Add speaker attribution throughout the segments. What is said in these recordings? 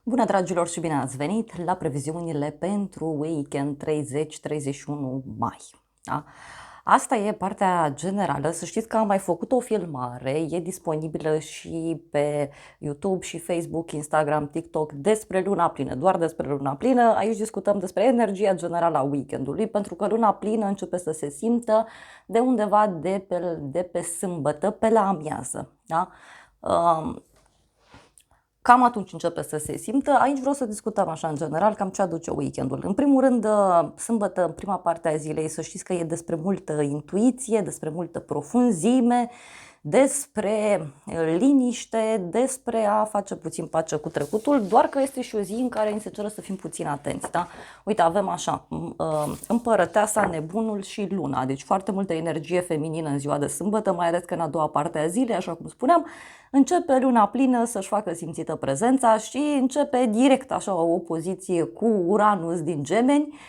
Speaker 1: Bună dragilor și bine ați venit la previziunile pentru weekend 30-31 mai. Da? Asta e partea generală. Să știți că am mai făcut o filmare, e disponibilă și pe YouTube și Facebook, Instagram, TikTok despre luna plină, doar despre luna plină. Aici discutăm despre energia generală a weekendului, pentru că luna plină începe să se simtă de undeva de pe sâmbătă, pe la amiază. Da? Cam atunci începe să se simtă. Aici vreau să discutăm așa în general cam ce aduce weekendul. În primul rând, sâmbătă, în prima parte a zilei, să știți că e despre multă intuiție, despre multă profunzime, despre liniște, despre a face puțin pace cu trecutul, doar că este și o zi în care ni se cere să fim puțin atenți. Da? Uite, avem așa, împărăteasa, nebunul și luna, deci foarte multă energie feminină în ziua de sâmbătă, mai ales că în a doua parte a zilei, așa cum spuneam, începe luna plină să-și facă simțită prezența și începe direct așa o opoziție cu Uranus din Gemeni.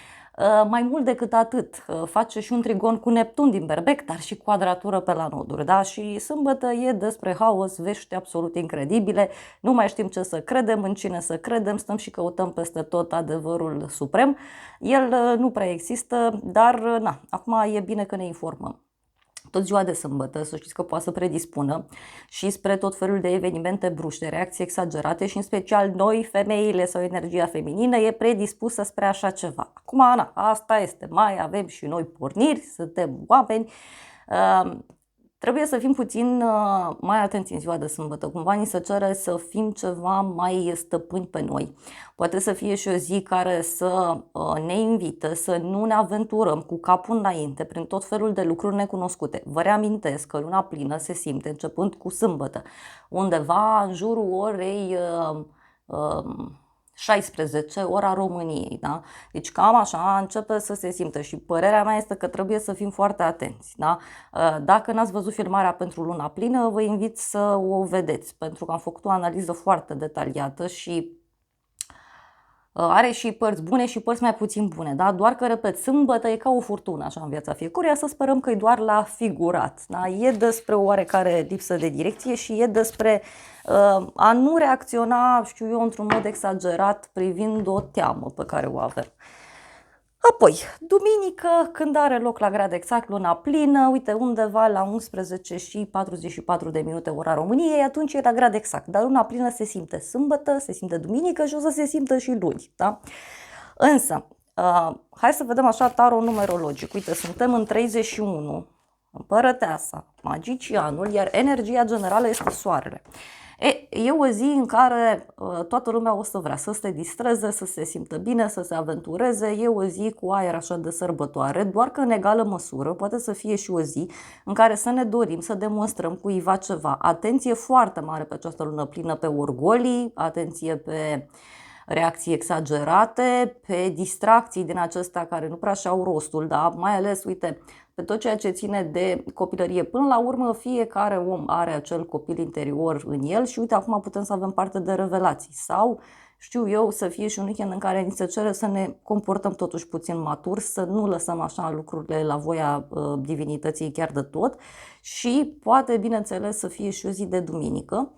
Speaker 1: Mai mult decât atât, face și un trigon cu Neptun din Berbec, dar și quadratură pe la noduri. Da? Și sâmbătă e despre haos, vești absolut incredibile, nu mai știm ce să credem, în cine să credem, stăm și căutăm peste tot adevărul suprem. El nu prea există, dar na, acum e bine că ne informăm. Tot ziua de sâmbătă, să știți că poate să predispună și spre tot felul de evenimente bruște, reacții exagerate și în special noi, femeile sau energia feminină, e predispusă spre așa ceva. Acum, Ana, asta este, mai avem și noi porniri, suntem oameni, trebuie să fim puțin mai atenți în ziua de sâmbătă. Cumva ni se cere să fim ceva mai stăpâni pe noi. Poate să fie și o zi care să ne invite să nu ne aventurăm cu capul înainte prin tot felul de lucruri necunoscute. Vă reamintesc că luna plină se simte începând cu sâmbătă, undeva în jurul orei 16, ora României. Da? Deci cam așa începe să se simtă și părerea mea este că trebuie să fim foarte atenți. Da? Dacă n-ați văzut filmarea pentru luna plină, vă invit să o vedeți, pentru că am făcut o analiză foarte detaliată și are și părți bune și părți mai puțin bune, da? Doar că, repet, sâmbătă e ca o furtună așa în viața fiecăruia, să sperăm că e doar la figurat. Da? E despre o oarecare lipsă de direcție și e despre a nu reacționa, știu eu, într-un mod exagerat privind o teamă pe care o avem. Apoi, duminică, când are loc la grad exact luna plină, uite, undeva la 11 și 44 de minute ora României, atunci e la grad exact. Dar luna plină se simte sâmbătă, se simte duminică și o să se simtă și luni. Da? Însă, hai să vedem așa tarot numerologic. Uite, suntem în 31, împărăteasa, magicianul, iar energia generală este soarele. E o zi în care toată lumea o să vrea să se distreze, să se simtă bine, să se aventureze. E o zi cu aer așa de sărbătoare, doar că în egală măsură poate să fie și o zi în care să ne dorim să demonstrăm cuiva ceva. Atenție foarte mare pe această lună plină pe orgolii, atenție pe reacții exagerate, pe distracții din acestea care nu prea și-au rostul, da? Mai ales, uite, pe tot ceea ce ține de copilărie. Până la urmă, fiecare om are acel copil interior în el și uite, acum putem să avem parte de revelații. Sau, știu eu, să fie și un weekend în care ni se cere să ne comportăm totuși puțin matur, să nu lăsăm așa lucrurile la voia divinității chiar de tot și poate, bineînțeles, să fie și o zi de duminică,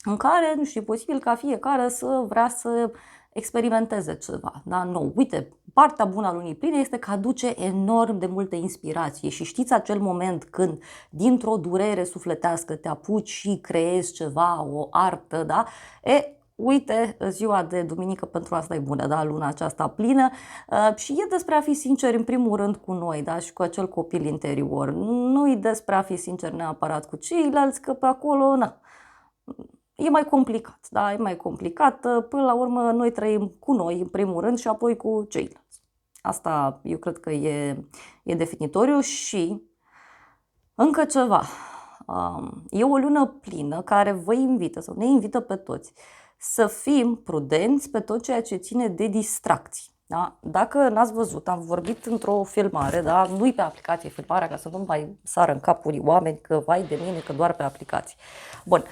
Speaker 1: în care, nu știu, e posibil ca fiecare să vrea să experimenteze ceva, da, nou. Uite, partea bună a lunii pline este că aduce enorm de multă inspirație și știți acel moment când dintr-o durere sufletească te apuci și creezi ceva, o artă, da? Uite, ziua de duminică pentru asta e bună, da, luna aceasta plină și e despre a fi sinceri în primul rând cu noi, da, și cu acel copil interior. Nu e despre a fi sinceri neapărat cu ceilalți, că pe acolo, na, e mai complicat, da, e mai complicat. Până la urmă, noi trăim cu noi, în primul rând, și apoi cu ceilalți. Asta eu cred că e definitoriu și încă ceva. E o lună plină care vă invită sau ne invită pe toți să fim prudenți pe tot ceea ce ține de distracții. Da? Dacă n-ați văzut, am vorbit într-o filmare, da? Nu-i pe aplicație filmarea, ca să nu mai sară în cap unii oameni că vai de mine, că doar pe aplicație. Bun,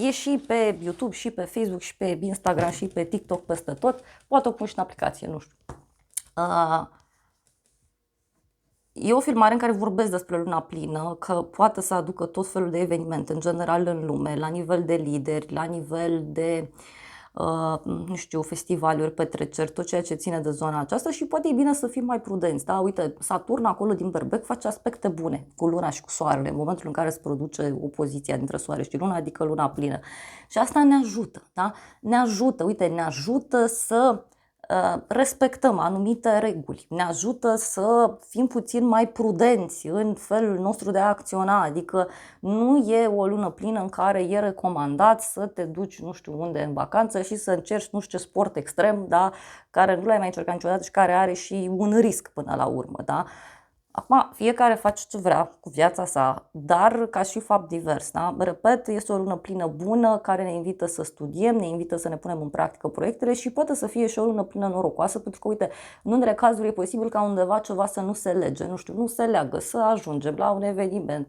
Speaker 1: e și pe YouTube, și pe Facebook, și pe Instagram, și pe TikTok, peste tot. Poate o pun și în aplicație, nu știu. E o filmare în care vorbesc despre luna plină, că poate să aducă tot felul de evenimente, în general în lume, la nivel de lideri, la nivel de nu știu, festivaluri, petreceri, tot ceea ce ține de zona aceasta și poate e bine să fim mai prudenți. Da? Uite, Saturn acolo din Berbec face aspecte bune cu Luna și cu Soarele, în momentul în care se produce opoziția dintre Soare și Luna, adică Luna plină. Și asta ne ajută, da? Ne ajută, uite, ne ajută să respectăm anumite reguli, ne ajută să fim puțin mai prudenți în felul nostru de a acționa, adică nu e o lună plină în care e recomandat să te duci nu știu unde în vacanță și să încerci nu știu ce sport extrem, da, care nu l-ai mai încercat niciodată și care are și un risc până la urmă, da? Acum, fiecare face ce vrea cu viața sa, dar ca și fapt divers. Da? Repet, este o lună plină bună care ne invită să studiem, ne invită să ne punem în practică proiectele și poate să fie și o lună plină norocoasă, pentru că, uite, în unele cazuri e posibil ca undeva ceva să nu se lege, nu știu, nu se leagă, să ajungem la un eveniment,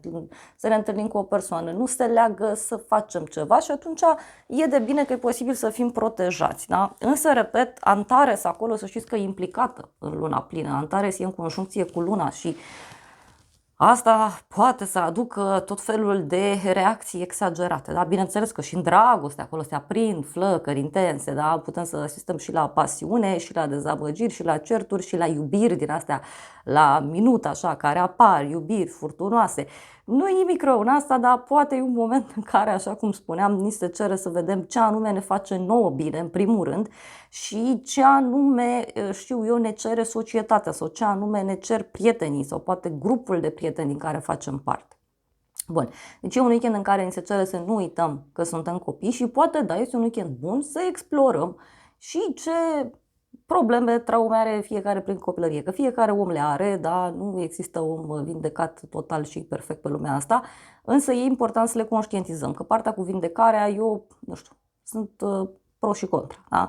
Speaker 1: să ne întâlnim cu o persoană, nu se leagă să facem ceva și atunci e de bine că e posibil să fim protejați. Da? Însă, repet, Antares acolo, să știți că e implicată în luna plină. Antares e în conjuncție cu luna și asta poate să aducă tot felul de reacții exagerate. Da? Bineînțeles că și în dragoste acolo se aprind flăcări intense, da? Putem să asistăm și la pasiune, și la dezamăgiri, și la certuri, și la iubiri din astea la minut, așa, care apar, iubiri furtunoase. Nu e nimic rău în asta, dar poate e un moment în care, așa cum spuneam, ni se cere să vedem ce anume ne face nouă bine, în primul rând, și ce anume, știu eu, ne cere societatea sau ce anume ne cer prietenii sau poate grupul de prieteni din care facem parte. Bun, deci e un weekend în care ni se cere să nu uităm că suntem copii și poate, da, este un weekend bun să explorăm și ce probleme, traume are fiecare prin copilărie, că fiecare om le are, da, nu există om vindecat total și perfect pe lumea asta, însă e important să le conștientizăm, că partea cu vindecarea, eu, nu știu, sunt pro și contra, da?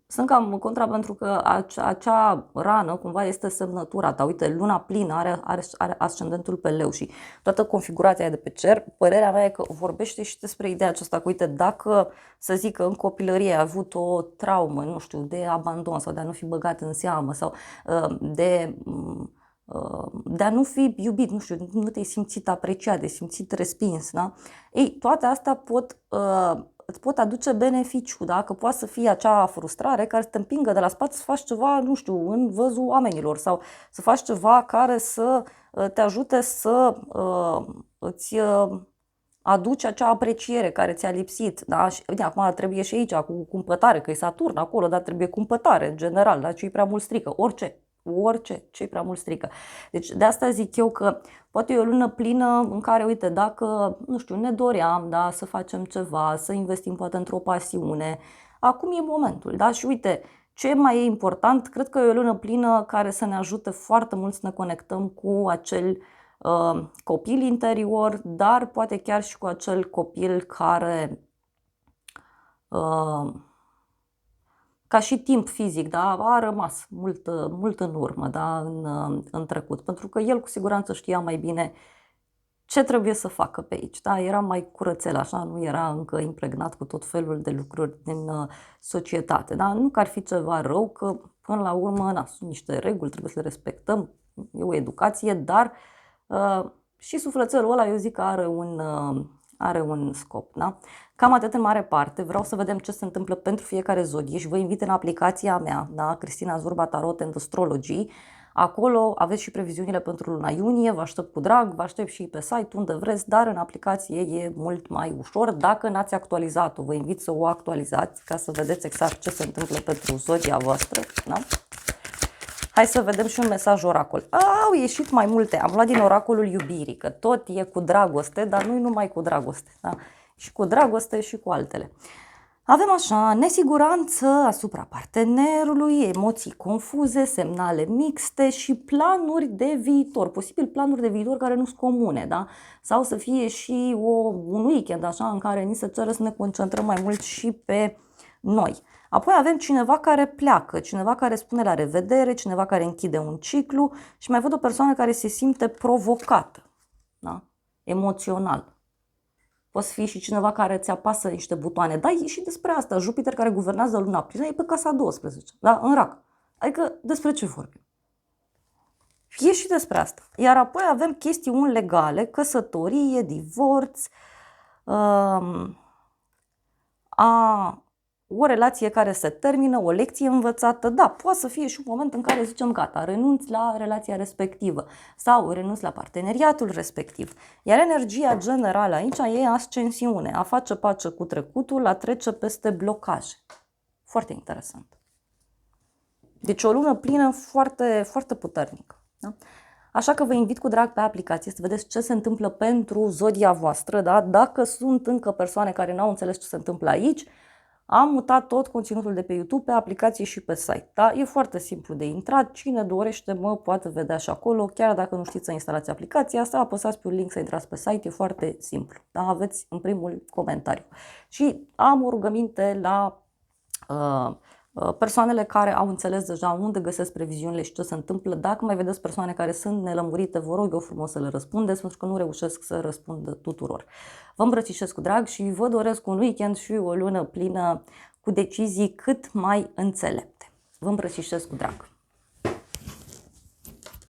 Speaker 1: Sunt cam contra pentru că acea rană cumva este semnătura ta. Uite, luna plină are ascendentul pe Leu și toată configurația de pe cer, părerea mea e că vorbește și despre ideea aceasta că, uite, dacă, să zic că în copilărie ai avut o traumă, nu știu, de abandon sau de a nu fi băgat în seamă sau de a nu fi iubit, nu știu, nu te-ai simțit apreciat, de simțit respins, da? Ei, toate astea îți pot aduce beneficiu, da? Că poate să fie acea frustrare care să te împingă de la spate să faci ceva, nu știu, în văzul oamenilor sau să faci ceva care să te ajute să îți aduci acea apreciere care ți-a lipsit, da? Și bine, acum trebuie și aici cu cumpătare, că e Saturn acolo, dar trebuie cumpătare în general, da? Ce-i prea mult strică, orice, ce-i prea mult strică. Deci de asta zic eu că poate e o lună plină în care, uite, dacă, nu știu, ne doream, da, să facem ceva, să investim poate într-o pasiune, acum e momentul, da? Și uite, ce mai e important, cred că e o lună plină care să ne ajute foarte mult să ne conectăm cu acel copil interior, dar poate chiar și cu acel copil care ca și timp fizic, da, a rămas mult în urmă, da, în trecut, pentru că el cu siguranță știa mai bine ce trebuie să facă pe aici, da, era mai curățel așa, nu era încă impregnat cu tot felul de lucruri din societate, da, nu că ar fi ceva rău, că până la urmă, na, sunt niște reguli, trebuie să le respectăm, e o educație, dar și sufletelul ăla eu zic că are un scop, da? Cam atât în mare parte. Vreau să vedem ce se întâmplă pentru fiecare zodie și vă invit în aplicația mea, da? Cristina Zurba Tarot and Astrology. Acolo aveți și previziunile pentru luna iunie, vă aștept cu drag, vă aștept și pe site unde vreți, dar în aplicație e mult mai ușor. Dacă n-ați actualizat-o, vă invit să o actualizați ca să vedeți exact ce se întâmplă pentru zodia voastră, da? Hai să vedem și un mesaj oracol. Au ieșit mai multe. Am luat din oracolul iubirii, că tot e cu dragoste, dar nu-i numai cu dragoste. Da? Și cu dragoste și cu altele. Avem așa, nesiguranță asupra partenerului, emoții confuze, semnale mixte și planuri de viitor. Posibil planuri de viitor care nu sunt comune, da? Sau să fie și un weekend așa în care ni se cere să ne concentrăm mai mult și pe noi. Apoi avem cineva care pleacă, cineva care spune la revedere, cineva care închide un ciclu și mai văd o persoană care se simte provocată, da? Emoțional. Poți fi și cineva care îți apasă niște butoane. Da, e și despre asta. Jupiter care guvernează luna plină e pe casa 12, da? În rac. Adică despre ce vorbim? E și despre asta. Iar apoi avem chestiuni legale, căsătorie, divorț, o relație care se termină, o lecție învățată, da, poate să fie și un moment în care zicem gata, renunț la relația respectivă sau renunț la parteneriatul respectiv. Iar energia generală aici e ascensiune, a face pace cu trecutul, a trece peste blocaje. Foarte interesant. Deci o lună plină foarte, foarte puternică. Da? Așa că vă invit cu drag pe aplicație să vedeți ce se întâmplă pentru zodia voastră. Da? Dacă sunt încă persoane care n-au înțeles ce se întâmplă aici, am mutat tot conținutul de pe YouTube pe aplicație și pe site. Da? E foarte simplu de intrat. Cine dorește mă poate vedea și acolo. Chiar dacă nu știți să instalați aplicația asta, apăsați pe un link să intrați pe site. E foarte simplu. Da? Aveți în primul comentariu. Și am o rugăminte la persoanele care au înțeles deja unde găsesc previziunile și ce se întâmplă. Dacă mai vedeți persoane care sunt nelămurite, vă rog eu frumos să le răspundeți, pentru că nu reușesc să răspund tuturor. Vă îmbrățișez cu drag și vă doresc un weekend și o lună plină cu decizii cât mai înțelepte. Vă îmbrățișez cu drag.